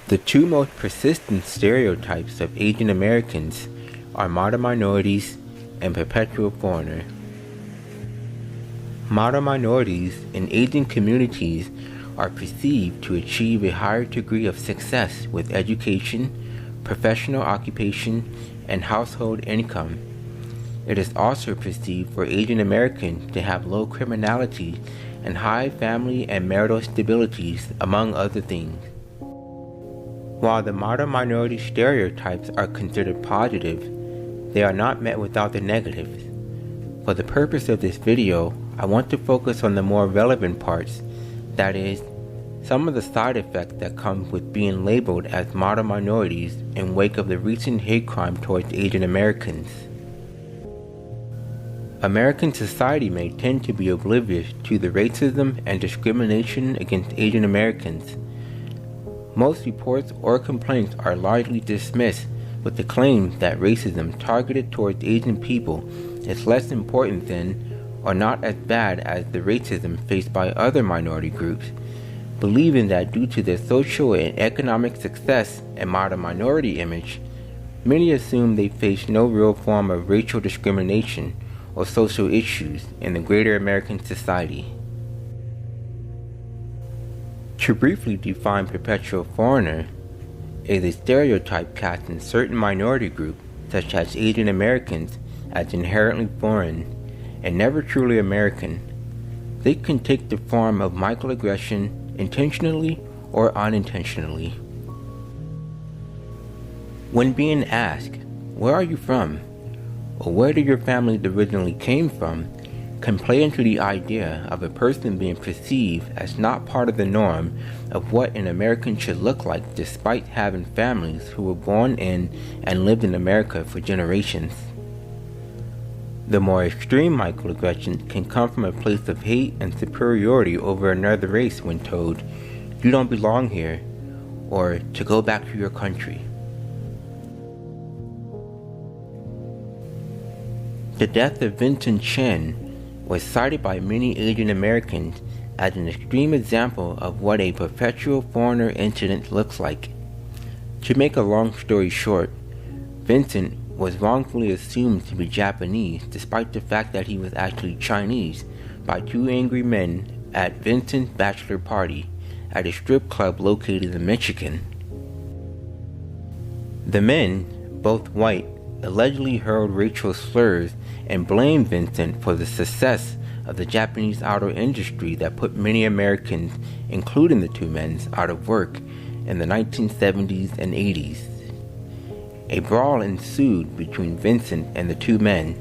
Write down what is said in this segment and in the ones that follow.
The two most persistent stereotypes of Asian Americans are modern minorities and perpetual foreigner. Modern minorities in Asian communities are perceived to achieve a higher degree of success with education, professional occupation, and household income. It is also perceived for Asian Americans to have low criminality and high family and marital stabilities, among other things. While the modern minority stereotypes are considered positive, they are not met without the negatives. For the purpose of this video, I want to focus on the more relevant parts, that is, some of the side effects that come with being labeled as modern minorities in wake of the recent hate crime towards Asian Americans. American society may tend to be oblivious to the racism and discrimination against Asian Americans. Most reports or complaints are largely dismissed with the claim that racism targeted towards Asian people is less important than or not as bad as the racism faced by other minority groups, believing that due to their social and economic success and modern minority image, many assume they face no real form of racial discrimination or social issues in the greater American society. To briefly define perpetual foreigner, is a stereotype cast in certain minority groups, such as Asian Americans, as inherently foreign and never truly American. They can take the form of microaggression intentionally or unintentionally. When being asked, "Where are you from?" or "Where did your family originally came from?" can play into the idea of a person being perceived as not part of the norm of what an American should look like, despite having families who were born in and lived in America for generations. The more extreme microaggression can come from a place of hate and superiority over another race when told, "You don't belong here," or "to go back to your country." The death of Vincent Chen was cited by many Asian Americans as an extreme example of what a perpetual foreigner incident looks like. To make a long story short, Vincent was wrongfully assumed to be Japanese despite the fact that he was actually Chinese by two angry men at Vincent's bachelor party at a strip club located in Michigan. The men, both white, allegedly hurled racial slurs and blamed Vincent for the success of the Japanese auto industry that put many Americans, including the two men, out of work in the 1970s and 80s. A brawl ensued between Vincent and the two men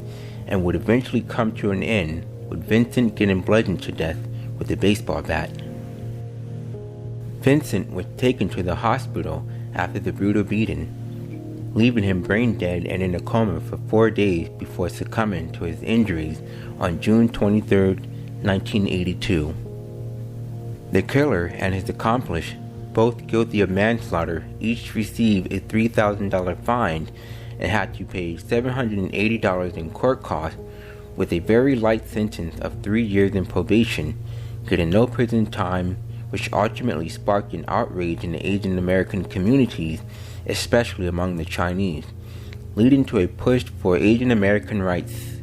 and would eventually come to an end with Vincent getting bludgeoned to death with a baseball bat. Vincent was taken to the hospital after the brutal beating, leaving him brain dead and in a coma for 4 days before succumbing to his injuries on June 23, 1982. The killer and his accomplice, both guilty of manslaughter, each received a $3,000 fine and had to pay $780 in court costs, with a very light sentence of 3 years in probation, getting no prison time, which ultimately sparked an outrage in the Asian American communities, especially among the Chinese, leading to a push for Asian American rights.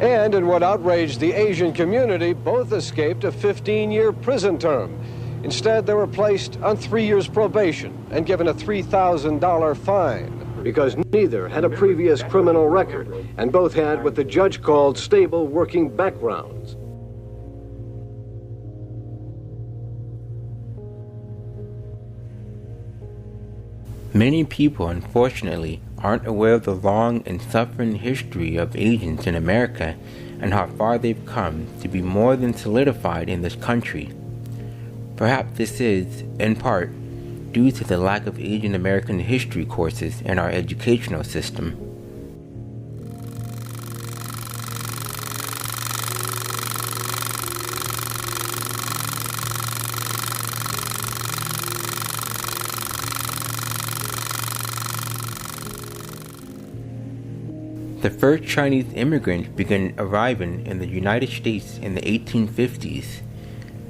And in what outraged the Asian community, both escaped a 15-year prison term. Instead, they were placed on 3 years probation and given a $3,000 fine because neither had a previous criminal record and both had what the judge called stable working backgrounds. Many people, unfortunately, aren't aware of the long and suffering history of Asians in America and how far they've come to be more than solidified in this country. Perhaps this is, in part, due to the lack of Asian American history courses in our educational system. The first Chinese immigrants began arriving in the United States in the 1850s.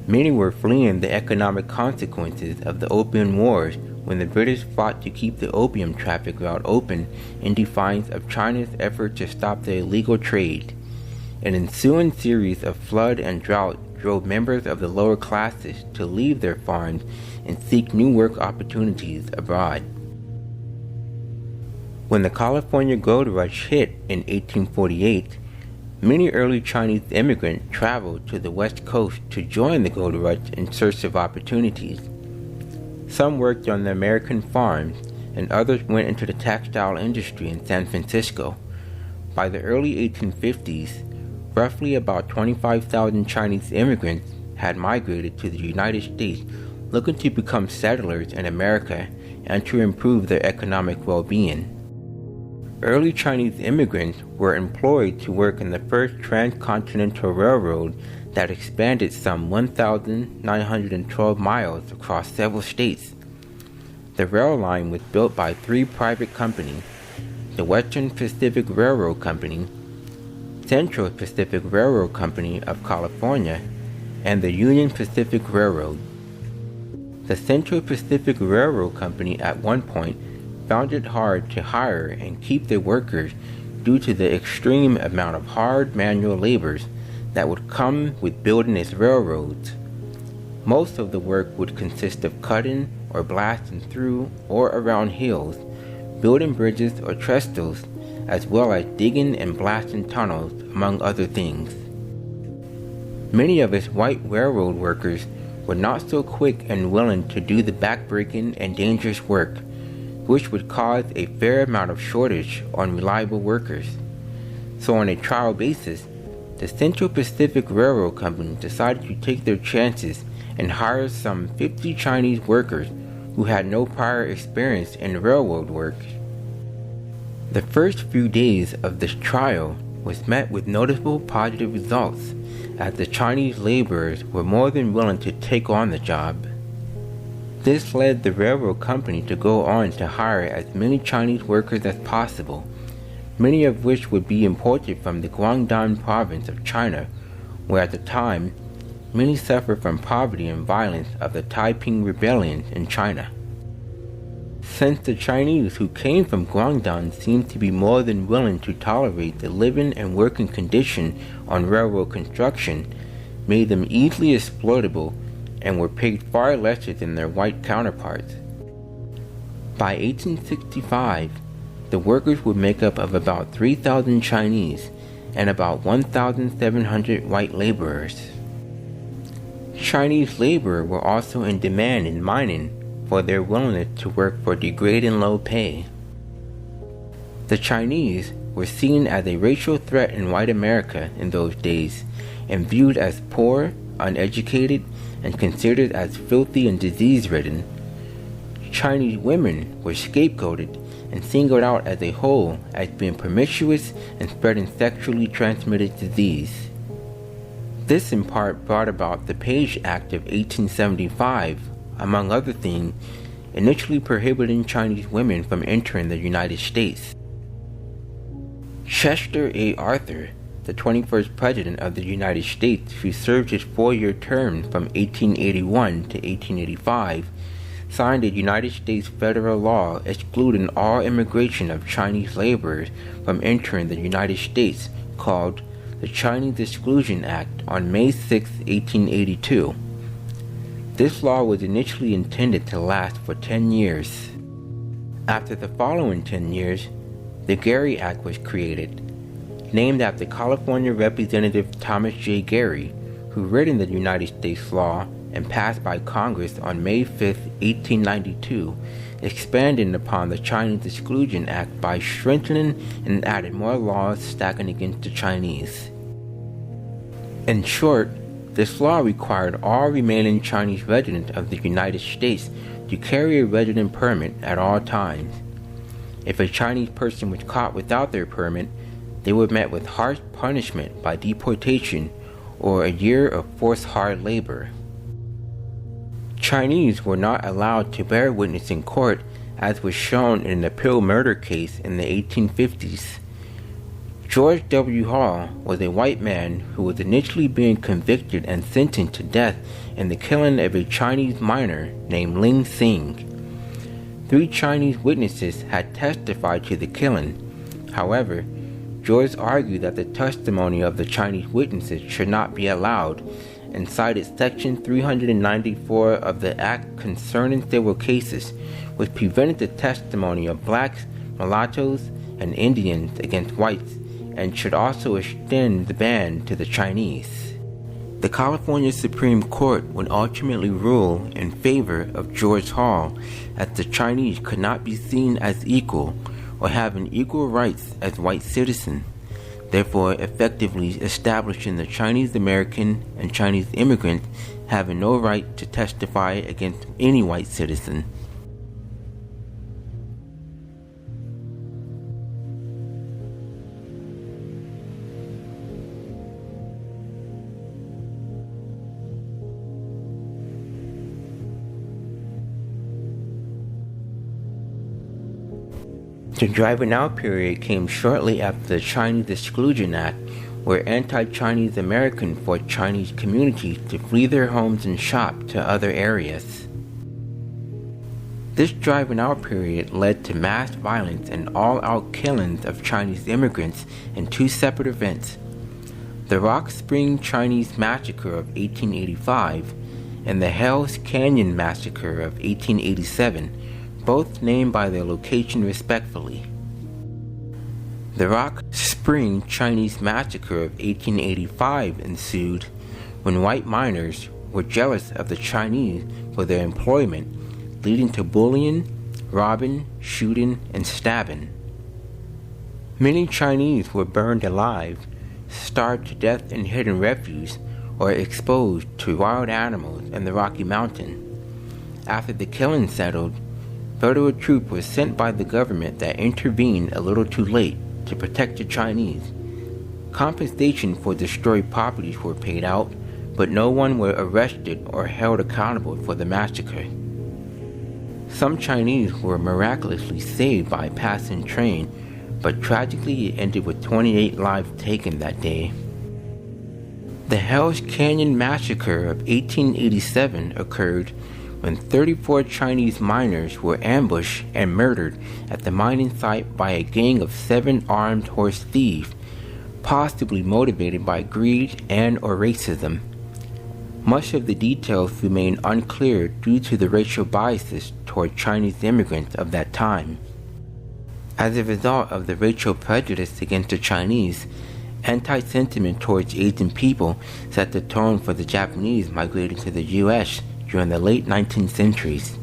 Many were fleeing the economic consequences of the Opium Wars when the British fought to keep the opium traffic route open in defiance of China's effort to stop the illegal trade. An ensuing series of flood and drought drove members of the lower classes to leave their farms and seek new work opportunities abroad. When the California gold rush hit in 1848, many early Chinese immigrants traveled to the West Coast to join the gold rush in search of opportunities. Some worked on the American farms, and others went into the textile industry in San Francisco. By the early 1850s, roughly about 25,000 Chinese immigrants had migrated to the United States looking to become settlers in America and to improve their economic well-being. Early Chinese immigrants were employed to work in the first transcontinental railroad that expanded some 1,912 miles across several states. The rail line was built by three private companies: the Western Pacific Railroad Company, Central Pacific Railroad Company of California, and the Union Pacific Railroad. The Central Pacific Railroad Company at one point found it hard to hire and keep their workers due to the extreme amount of hard manual labors that would come with building its railroads. Most of the work would consist of cutting or blasting through or around hills, building bridges or trestles, as well as digging and blasting tunnels, among other things. Many of its white railroad workers were not so quick and willing to do the backbreaking and dangerous work, which would cause a fair amount of shortage on reliable workers. So on a trial basis, the Central Pacific Railroad Company decided to take their chances and hire some 50 Chinese workers who had no prior experience in railroad work. The first few days of this trial was met with noticeable positive results, as the Chinese laborers were more than willing to take on the job. This led the railroad company to go on to hire as many Chinese workers as possible, many of which would be imported from the Guangdong province of China, where at the time, many suffered from poverty and violence of the Taiping rebellion in China. Since the Chinese who came from Guangdong seemed to be more than willing to tolerate the living and working condition on railroad construction, made them easily exploitable and were paid far lesser than their white counterparts. By 1865, the workers would make up of about 3,000 Chinese and about 1,700 white laborers. Chinese labor were also in demand in mining for their willingness to work for degrading low pay. The Chinese were seen as a racial threat in white America in those days and viewed as poor, uneducated, and considered as filthy and disease-ridden. Chinese women were scapegoated and singled out as a whole as being promiscuous and spreading sexually transmitted disease. This in part brought about the Page Act of 1875, among other things, initially prohibiting Chinese women from entering the United States. Chester A. Arthur, the 21st President of the United States, who served his 4-year term from 1881 to 1885, signed a United States federal law excluding all immigration of Chinese laborers from entering the United States, called the Chinese Exclusion Act, on May 6, 1882. This law was initially intended to last for 10 years. After the following 10 years, the Gary Act was created, named after California Representative Thomas J. Gary, who written the United States law and passed by Congress on May 5, 1892, expanding upon the Chinese Exclusion Act by strengthening and adding more laws stacking against the Chinese. In short, this law required all remaining Chinese residents of the United States to carry a resident permit at all times. If a Chinese person was caught without their permit, they were met with harsh punishment by deportation or a year of forced hard labor. Chinese were not allowed to bear witness in court, as was shown in the Pill murder case in the 1850s. George W. Hall was a white man who was initially being convicted and sentenced to death in the killing of a Chinese miner named Ling Sing. 3 Chinese witnesses had testified to the killing. However, George argued that the testimony of the Chinese witnesses should not be allowed and cited Section 394 of the Act concerning civil cases, which prevented the testimony of blacks, mulattoes, and Indians against whites, and should also extend the ban to the Chinese. The California Supreme Court would ultimately rule in favor of George Hall, as the Chinese could not be seen as equal or having equal rights as white citizens, therefore effectively establishing the Chinese American and Chinese immigrants having no right to testify against any white citizen. The driving out period came shortly after the Chinese Exclusion Act, where anti-Chinese Americans forced Chinese communities to flee their homes and shop to other areas. This driving out period led to mass violence and all-out killings of Chinese immigrants in 2 separate events: the Rock Spring Chinese Massacre of 1885 and the Hell's Canyon Massacre of 1887, both named by their location respectively. The Rock Spring Chinese Massacre of 1885 ensued when white miners were jealous of the Chinese for their employment, leading to bullying, robbing, shooting, and stabbing. Many Chinese were burned alive, starved to death in hidden refuge, or exposed to wild animals in the Rocky Mountain. After the killing settled, federal troops were sent by the government that intervened a little too late to protect the Chinese. Compensation for destroyed properties were paid out, but no one were arrested or held accountable for the massacre. Some Chinese were miraculously saved by a passing train, but tragically it ended with 28 lives taken that day. The Hell's Canyon Massacre of 1887 occurred when 34 Chinese miners were ambushed and murdered at the mining site by a gang of 7 armed horse thieves, possibly motivated by greed and or racism. Much of the details remain unclear due to the racial biases toward Chinese immigrants of that time. As a result of the racial prejudice against the Chinese, anti-sentiment towards Asian people set the tone for the Japanese migrating to the U.S. during the late 19th centuries.